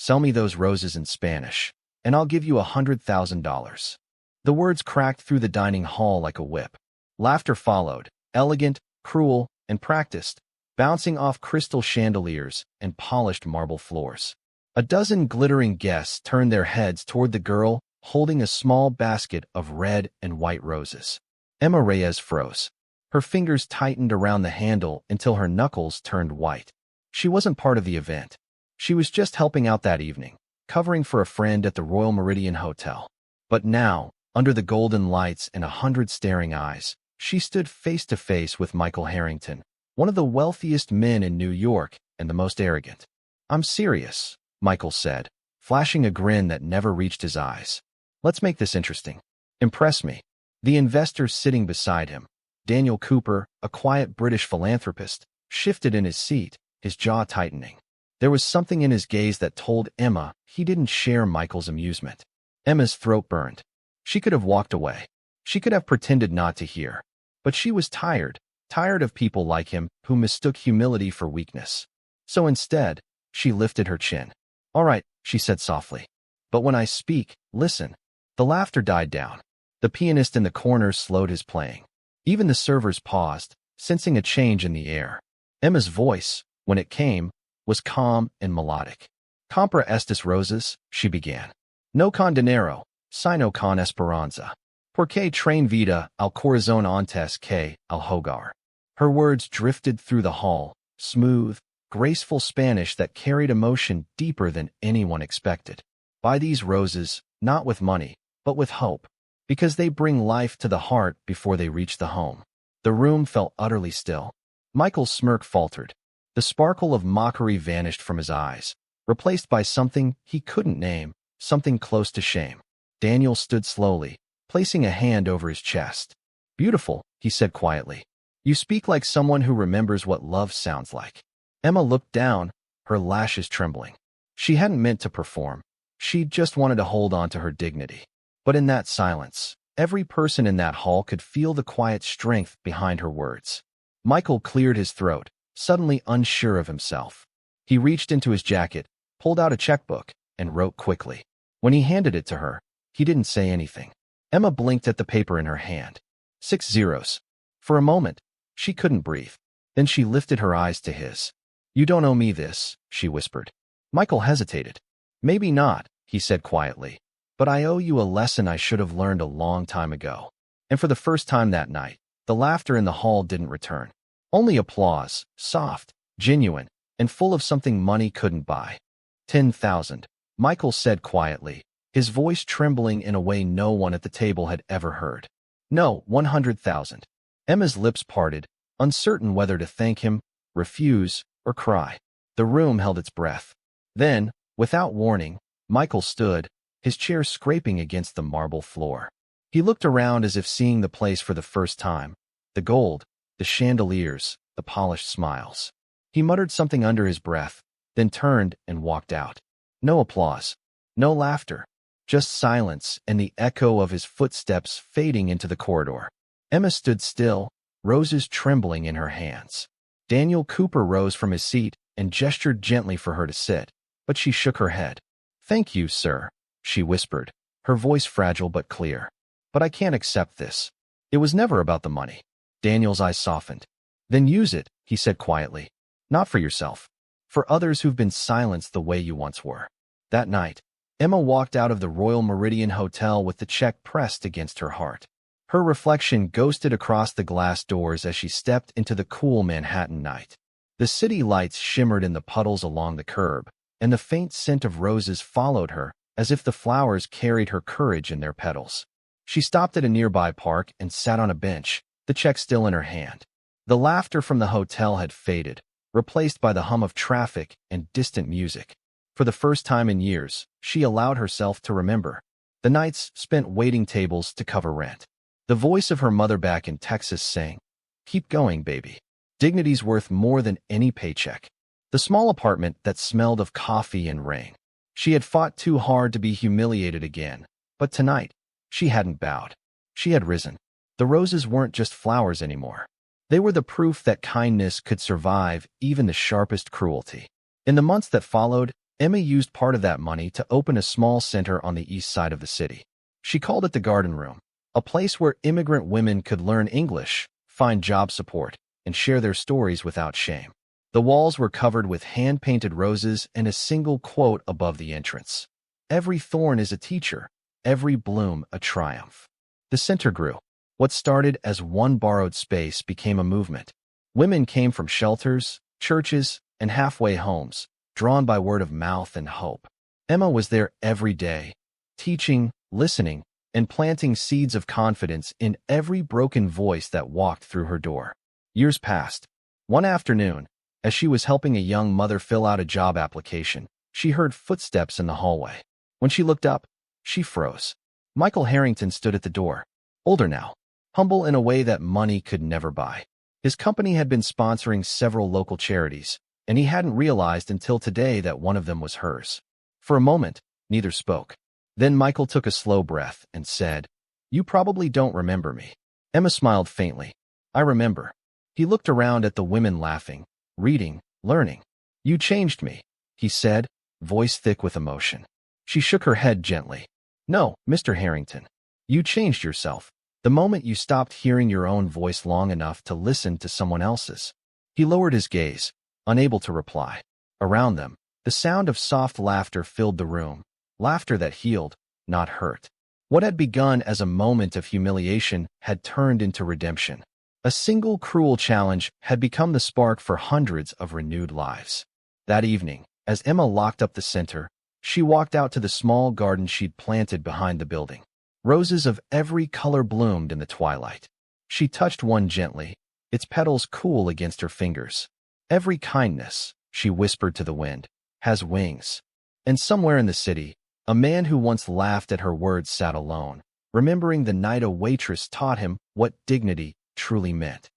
Sell me those roses in Spanish, and I'll give you $100,000. The words cracked through the dining hall like a whip. Laughter followed, elegant, cruel, and practiced, bouncing off crystal chandeliers and polished marble floors. A dozen glittering guests turned their heads toward the girl holding a small basket of red and white roses. Emma Reyes froze. Her fingers tightened around the handle until her knuckles turned white. She wasn't part of the event. She was just helping out that evening, covering for a friend at the Royal Meridian Hotel. But now, under the golden lights and 100 staring eyes, she stood face to face with Michael Harrington, one of the wealthiest men in New York and the most arrogant. "I'm serious," Michael said, flashing a grin that never reached his eyes. "Let's make this interesting. Impress me." The investor sitting beside him, Daniel Cooper, a quiet British philanthropist, shifted in his seat, his jaw tightening. There was something in his gaze that told Emma he didn't share Michael's amusement. Emma's throat burned. She could have walked away. She could have pretended not to hear. But she was tired of people like him who mistook humility for weakness. So instead, she lifted her chin. "All right," she said softly. "But when I speak, listen." The laughter died down. The pianist in the corner slowed his playing. Even the servers paused, sensing a change in the air. Emma's voice, when it came, was calm and melodic. "Compra estas rosas," she began. "No con dinero, sino con esperanza. Porque train vida al corazón antes que al hogar." Her words drifted through the hall, smooth, graceful Spanish that carried emotion deeper than anyone expected. "Buy these roses, not with money, but with hope, because they bring life to the heart before they reach the home." The room felt utterly still. Michael's smirk faltered. The sparkle of mockery vanished from his eyes, replaced by something he couldn't name, something close to shame. Daniel stood slowly, placing a hand over his chest. "Beautiful," he said quietly. "You speak like someone who remembers what love sounds like." Emma looked down, her lashes trembling. She hadn't meant to perform. She just wanted to hold on to her dignity. But in that silence, every person in that hall could feel the quiet strength behind her words. Michael cleared his throat, suddenly unsure of himself. He reached into his jacket, pulled out a checkbook, and wrote quickly. When he handed it to her, he didn't say anything. Emma blinked at the paper in her hand. 6 zeros. For a moment, she couldn't breathe. Then she lifted her eyes to his. "You don't owe me this," she whispered. Michael hesitated. "Maybe not," he said quietly. "But I owe you a lesson I should have learned a long time ago." And for the first time that night, the laughter in the hall didn't return. Only applause, soft, genuine, and full of something money couldn't buy. 10,000, Michael said quietly, his voice trembling in a way no one at the table had ever heard. "No, 100,000. Emma's lips parted, uncertain whether to thank him, refuse, or cry. The room held its breath. Then, without warning, Michael stood, his chair scraping against the marble floor. He looked around as if seeing the place for the first time. The gold, the chandeliers, the polished smiles. He muttered something under his breath, then turned and walked out. No applause, no laughter, just silence and the echo of his footsteps fading into the corridor. Emma stood still, roses trembling in her hands. Daniel Cooper rose from his seat and gestured gently for her to sit, but she shook her head. "Thank you, sir," she whispered, her voice fragile but clear. "But I can't accept this. It was never about the money." Daniel's eyes softened. "Then use it," he said quietly. "Not for yourself. For others who've been silenced the way you once were." That night, Emma walked out of the Royal Meridian Hotel with the check pressed against her heart. Her reflection ghosted across the glass doors as she stepped into the cool Manhattan night. The city lights shimmered in the puddles along the curb, and the faint scent of roses followed her as if the flowers carried her courage in their petals. She stopped at a nearby park and sat on a bench, the check still in her hand. The laughter from the hotel had faded, replaced by the hum of traffic and distant music. For the first time in years, she allowed herself to remember the nights spent waiting tables to cover rent. The voice of her mother back in Texas saying, "Keep going, baby. Dignity's worth more than any paycheck." The small apartment that smelled of coffee and rain. She had fought too hard to be humiliated again, but tonight, she hadn't bowed. She had risen. The roses weren't just flowers anymore. They were the proof that kindness could survive even the sharpest cruelty. In the months that followed, Emma used part of that money to open a small center on the east side of the city. She called it the Garden Room, a place where immigrant women could learn English, find job support, and share their stories without shame. The walls were covered with hand-painted roses and a single quote above the entrance. Every thorn is a teacher, every bloom a triumph. The center grew. What started as one borrowed space became a movement. Women came from shelters, churches, and halfway homes, drawn by word of mouth and hope. Emma was there every day, teaching, listening, and planting seeds of confidence in every broken voice that walked through her door. Years passed. One afternoon, as she was helping a young mother fill out a job application, she heard footsteps in the hallway. When she looked up, she froze. Michael Harrington stood at the door, older now, humble in a way that money could never buy. His company had been sponsoring several local charities, and he hadn't realized until today that one of them was hers. For a moment, neither spoke. Then Michael took a slow breath and said, "You probably don't remember me." Emma smiled faintly. "I remember." He looked around at the women laughing, reading, learning. "You changed me," he said, voice thick with emotion. She shook her head gently. "No, Mr. Harrington. You changed yourself the moment you stopped hearing your own voice long enough to listen to someone else's." He lowered his gaze, unable to reply. Around them, the sound of soft laughter filled the room, laughter that healed, not hurt. What had begun as a moment of humiliation had turned into redemption. A single cruel challenge had become the spark for hundreds of renewed lives. That evening, as Emma locked up the center, she walked out to the small garden she'd planted behind the building. Roses of every color bloomed in the twilight. She touched one gently, its petals cool against her fingers. "Every kindness," she whispered to the wind, "has wings." And somewhere in the city, a man who once laughed at her words sat alone, remembering the night a waitress taught him what dignity truly meant.